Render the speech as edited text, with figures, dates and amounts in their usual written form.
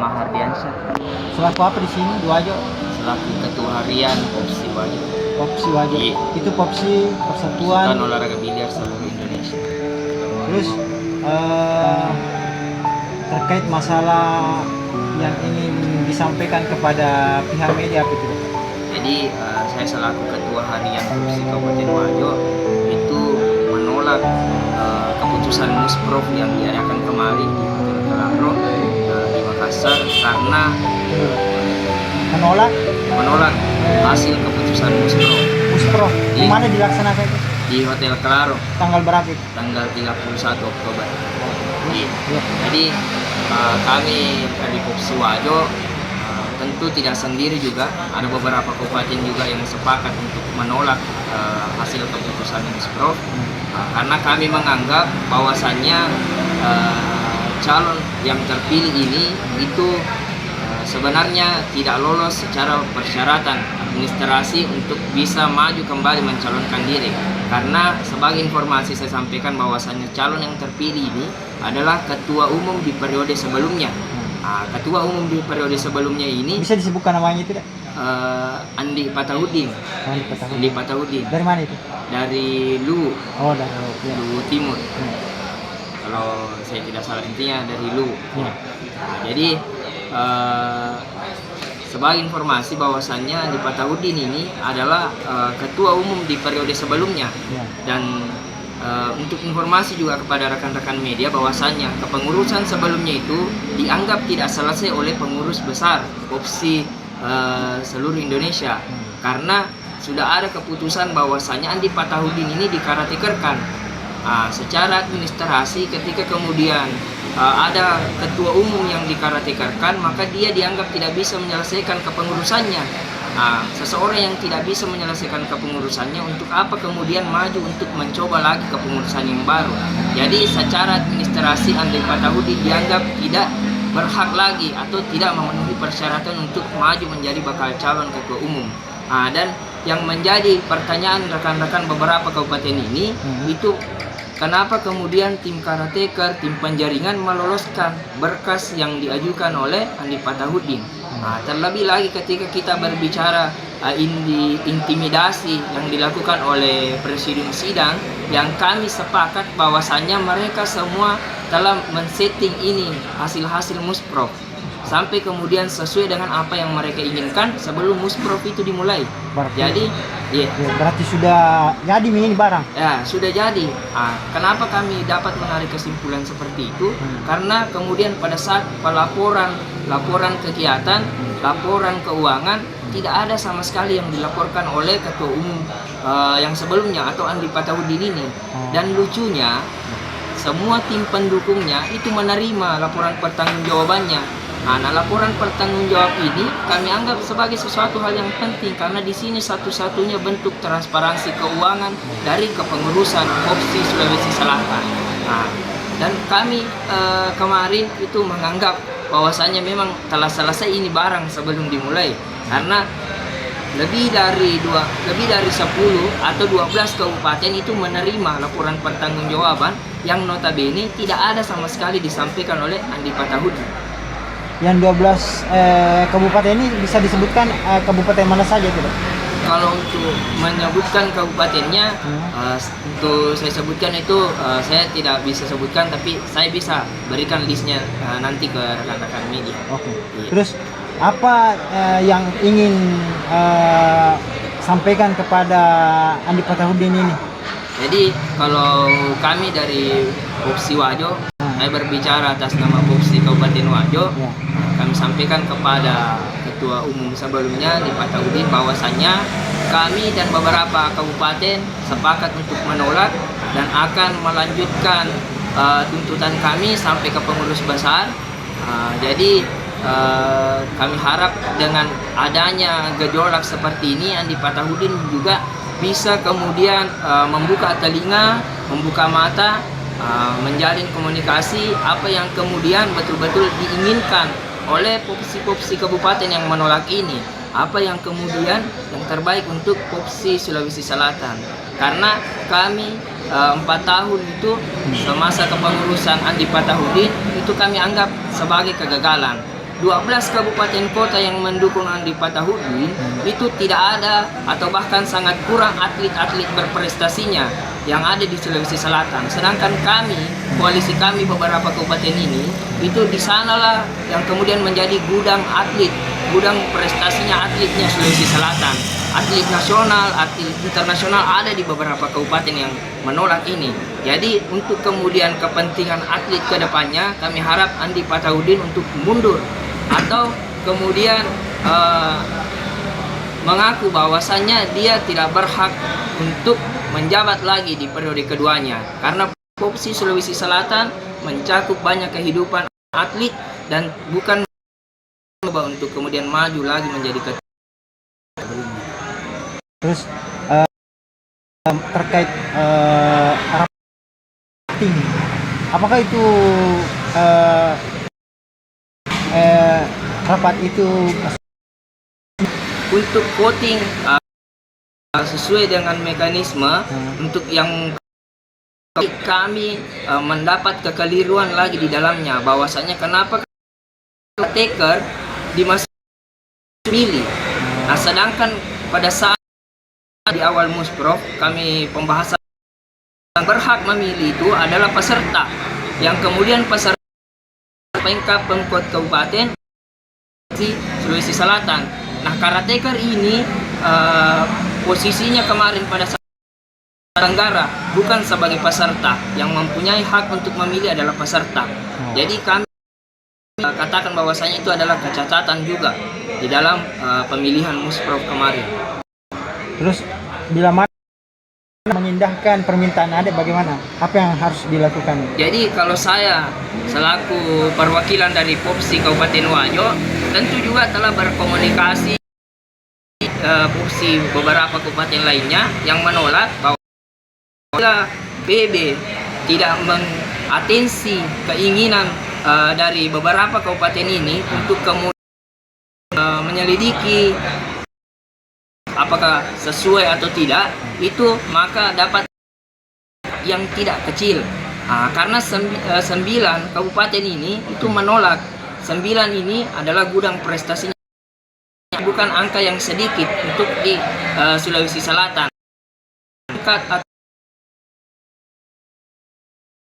Mahardiansyah, Selaku apa di sini? Wajo. selaku Ketua Harian Popsi Wajo. Popsi Wajo. Iya. Itu Popsi Persatuan. Persatuan Olahraga Biliar seluruh Indonesia. Terus terkait masalah yang ingin disampaikan kepada pihak media apa itu? Jadi saya selaku Ketua Harian Popsi Kabupaten Wajo itu menolak keputusan Musprov yang diadakan kemarin di Hotel Kelaro di Makassar karena menolak hasil keputusan Musprov Muspro. Di Iya. mana dilaksanakan itu? di Hotel Kelaro Tanggal berapa itu? tanggal 31 Oktober. Iya. Iya. Jadi kami dari Popsi Wajo tentu tidak sendiri juga, ada beberapa kabupaten juga yang sepakat untuk menolak hasil keputusan Musprov karena kami menganggap bahwasannya calon yang terpilih ini itu sebenarnya tidak lolos secara persyaratan administrasi untuk bisa maju kembali mencalonkan diri. Karena sebagai informasi saya sampaikan bahwasannya calon yang terpilih ini adalah ketua umum di periode sebelumnya. Ketua umum di periode sebelumnya ini Bisa disebutkan namanya tidak? Andi Patahudin. Andi Patahudin Dari mana itu? dari Luwu, Oh, dari ya. Luwu Timur. Ya. Kalau saya tidak salah intinya dari Luwu. Ya. Jadi sebagai informasi bahwasannya Andi Patahudin ini adalah ketua umum di periode sebelumnya. Ya. Dan untuk informasi juga kepada rekan-rekan media bahwasannya kepengurusan sebelumnya itu dianggap tidak selesai oleh pengurus besar Popsi seluruh Indonesia karena sudah ada keputusan bahwasannya Andi Patahudin ini dikaretekerkan secara administrasi. Ketika kemudian ada ketua umum yang dikaretekerkan, maka dia dianggap tidak bisa menyelesaikan kepengurusannya. Seseorang yang tidak bisa menyelesaikan kepengurusannya, untuk apa kemudian maju untuk mencoba lagi kepengurusan yang baru? Jadi secara administrasi Andi Patahudin dianggap tidak berhak lagi atau tidak memenuhi persyaratan untuk maju menjadi bakal calon ketua umum. Dan yang menjadi pertanyaan rekan-rekan beberapa kabupaten ini itu kenapa kemudian tim karateker, tim penjaringan meloloskan berkas yang diajukan oleh Andi Patahudin. Terlebih lagi ketika kita berbicara intimidasi yang dilakukan oleh presidium sidang, yang kami sepakat bahwasannya mereka semua telah men-setting ini hasil-hasil Musprov sampai kemudian sesuai dengan apa yang mereka inginkan sebelum Musprov itu dimulai. Jadi Berarti sudah jadi ini barang. ya sudah jadi. Kenapa kami dapat menarik kesimpulan seperti itu? Karena kemudian pada saat laporan kegiatan, laporan keuangan tidak ada sama sekali yang dilaporkan oleh ketua umum yang sebelumnya atau Andi Patahudin ini. Dan lucunya semua tim pendukungnya itu menerima laporan pertanggungjawabannya. Nah, laporan pertanggungjawab ini kami anggap sebagai sesuatu hal yang penting karena di sini satu-satunya bentuk transparansi keuangan dari kepengurusan Popsi Sulawesi Selatan. Dan kami kemarin itu menganggap bahwasannya memang telah selesai ini barang sebelum dimulai karena lebih dari 10 atau 12 kabupaten itu menerima laporan pertanggungjawaban yang notabene tidak ada sama sekali disampaikan oleh Andi Patahudin. Yang 12 kabupaten ini bisa disebutkan kabupaten mana saja tidak? Kalau untuk menyebutkan kabupatennya, untuk saya sebutkan itu saya tidak bisa sebutkan, tapi saya bisa berikan listnya nanti ke rekan-rekan media. Oke. Iya. Terus apa yang ingin sampaikan kepada Andi Patahudin ini? Jadi kalau kami dari Popsi Wajo, saya berbicara atas nama Popsi Kabupaten Wajo. Ya. Kami sampaikan kepada ketua umum sebelumnya Andi Patahudin bahwasannya kami dan beberapa kabupaten sepakat untuk menolak dan akan melanjutkan tuntutan kami sampai ke pengurus besar. Jadi kami harap dengan adanya gejolak seperti ini Andi Patahudin juga bisa kemudian membuka telinga, membuka mata, menjalin komunikasi apa yang kemudian betul-betul diinginkan oleh Popsi kabupaten yang menolak ini, apa yang kemudian yang terbaik untuk Popsi Sulawesi Selatan. Karena kami 4 tahun itu semasa kepengurusan Andi Patahudin itu kami anggap sebagai kegagalan. 12 kabupaten kota yang mendukung Andri Patahudin itu tidak ada atau bahkan sangat kurang atlet-atlet berprestasinya yang ada di Sulawesi Selatan. Sedangkan kami, koalisi kami beberapa kabupaten ini, itu di sanalah yang kemudian menjadi gudang atlet, gudang prestasinya atletnya Sulawesi Selatan. Atlet nasional, atlet internasional ada di beberapa kabupaten yang menolak ini. Jadi untuk kemudian kepentingan atlet ke depannya, kami harap Andri Patahudin untuk mundur atau kemudian mengaku bahwasannya dia tidak berhak untuk menjabat lagi di periode keduanya, karena Popsi Sulawesi Selatan mencakup banyak kehidupan atlet dan bukan coba untuk kemudian maju lagi menjadi ketua. Terus terkait rating, apakah itu rapat itu Untuk voting sesuai dengan mekanisme untuk yang kami mendapat kekeliruan lagi di dalamnya, bahwasanya kenapa caretaker di masa pilih. Nah, sedangkan pada saat di awal Musprov kami pembahasan yang berhak memilih itu adalah peserta, yang kemudian peserta pengkap pemkot kabupaten Sulawesi Selatan. Nah, caretaker ini posisinya kemarin pada saat Tenggara bukan sebagai peserta, yang mempunyai hak untuk memilih adalah peserta. Jadi kami katakan bahwasanya itu adalah kecacatan juga di dalam pemilihan Musprov kemarin. terus bila mana mengindahkan permintaan adik, bagaimana? Apa yang harus dilakukan? Jadi kalau saya selaku perwakilan dari Popsi Kabupaten Wajo tentu juga telah berkomunikasi Popsi beberapa kabupaten lainnya yang menolak bahwa PB tidak mengatensi keinginan dari beberapa kabupaten ini untuk kemudian menyelidiki apakah sesuai atau tidak, itu maka dapat yang tidak kecil. Karena 9 kabupaten ini itu menolak. 9 ini adalah gudang prestasinya, bukan angka yang sedikit untuk di Sulawesi Selatan.